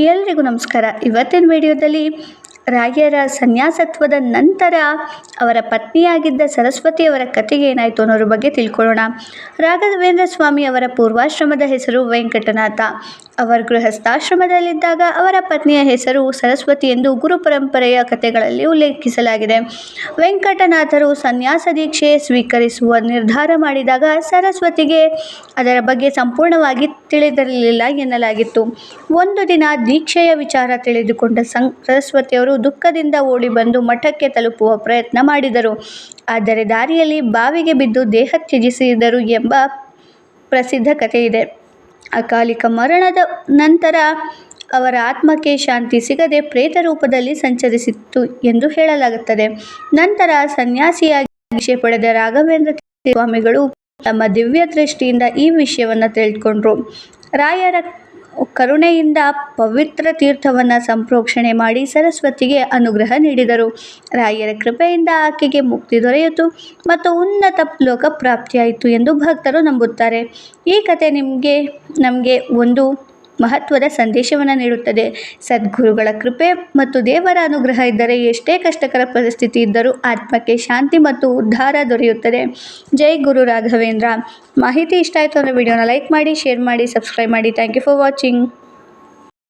ಎಲ್ರಿಗೂ ನಮಸ್ಕಾರ. ಇವತ್ತಿನ ವಿಡಿಯೋದಲ್ಲಿ ರಾಯರ ಸನ್ಯಾಸತ್ವದ ನಂತರ ಅವರ ಪತ್ನಿಯಾಗಿದ್ದ ಸರಸ್ವತಿಯವರ ಕಥೆಗೆ ಏನಾಯಿತು ಅನ್ನೋದ್ರ ಬಗ್ಗೆ ತಿಳ್ಕೊಳ್ಳೋಣ. ರಾಘವೇಂದ್ರ ಸ್ವಾಮಿ ಅವರ ಪೂರ್ವಾಶ್ರಮದ ಹೆಸರು ವೆಂಕಟನಾಥ. ಅವರು ಗೃಹಸ್ಥಾಶ್ರಮದಲ್ಲಿದ್ದಾಗ ಅವರ ಪತ್ನಿಯ ಹೆಸರು ಸರಸ್ವತಿ ಎಂದು ಗುರು ಪರಂಪರೆಯ ಕಥೆಗಳಲ್ಲಿ ಉಲ್ಲೇಖಿಸಲಾಗಿದೆ. ವೆಂಕಟನಾಥರು ಸನ್ಯಾಸ ದೀಕ್ಷೆ ಸ್ವೀಕರಿಸುವ ನಿರ್ಧಾರ ಮಾಡಿದಾಗ ಸರಸ್ವತಿಗೆ ಅದರ ಬಗ್ಗೆ ಸಂಪೂರ್ಣವಾಗಿ ತಿಳಿದಿರಲಿಲ್ಲ ಎನ್ನಲಾಗಿತ್ತು. ಒಂದು ದಿನ ದೀಕ್ಷೆಯ ವಿಚಾರ ತಿಳಿದುಕೊಂಡ ಸರಸ್ವತಿಯವರು ದುಃಖದಿಂದ ಓಡಿ ಬಂದು ಮಠಕ್ಕೆ ತಲುಪುವ ಪ್ರಯತ್ನ ಮಾಡಿದರು. ಆದರೆ ದಾರಿಯಲ್ಲಿ ಬಾವಿಗೆ ಬಿದ್ದು ದೇಹ ತ್ಯಜಿಸಿದರು ಎಂಬ ಪ್ರಸಿದ್ಧ ಕಥೆಯಿದೆ. ಅಕಾಲಿಕ ಮರಣದ ನಂತರ ಅವರ ಆತ್ಮಕ್ಕೆ ಶಾಂತಿ ಸಿಗದೆ ಪ್ರೇತ ರೂಪದಲ್ಲಿ ಸಂಚರಿಸಿತ್ತು ಎಂದು ಹೇಳಲಾಗುತ್ತದೆ. ನಂತರ ಸನ್ಯಾಸಿಯಾಗಿ ದೀಕ್ಷೆ ಪಡೆದ ರಾಘವೇಂದ್ರ ಸ್ವಾಮಿಗಳು ತಮ್ಮ ದಿವ್ಯ ದೃಷ್ಟಿಯಿಂದ ಈ ವಿಷಯವನ್ನು ತಿಳಿದುಕೊಂಡರು. ರಾಯರ ಕರುಣೆಯಿಂದ ಪವಿತ್ರ ತೀರ್ಥವನ್ನು ಸಂಪ್ರೋಕ್ಷಣೆ ಮಾಡಿ ಸರಸ್ವತಿಗೆ ಅನುಗ್ರಹ ನೀಡಿದರು. ರಾಯರ ಕೃಪೆಯಿಂದ ಆಕೆಗೆ ಮುಕ್ತಿ ದೊರೆಯಿತು ಮತ್ತು ಉನ್ನತ ಲೋಕ ಪ್ರಾಪ್ತಿಯಾಯಿತು ಎಂದು ಭಕ್ತರು ನಂಬುತ್ತಾರೆ. ಈ ಕಥೆ ನಮಗೆ ಒಂದು ಮಹತ್ವದ ಸಂದೇಶವನ್ನು ನೀಡುತ್ತದೆ. ಸದ್ಗುರುಗಳ ಕೃಪೆ ಮತ್ತು ದೇವರ ಅನುಗ್ರಹ ಇದ್ದರೆ ಎಷ್ಟೇ ಕಷ್ಟಕರ ಪರಿಸ್ಥಿತಿ ಇದ್ದರೂ ಆತ್ಮಕ್ಕೆ ಶಾಂತಿ ಮತ್ತು ಉದ್ಧಾರ ದೊರೆಯುತ್ತದೆ. ಜೈ ಗುರು ರಾಘವೇಂದ್ರ. ಮಾಹಿತಿ ಇಷ್ಟ ಆಯಿತು ಅಂದರೆ ವಿಡಿಯೋನ ಲೈಕ್ ಮಾಡಿ, ಶೇರ್ ಮಾಡಿ, ಸಬ್ಸ್ಕ್ರೈಬ್ ಮಾಡಿ. Thank you for watching.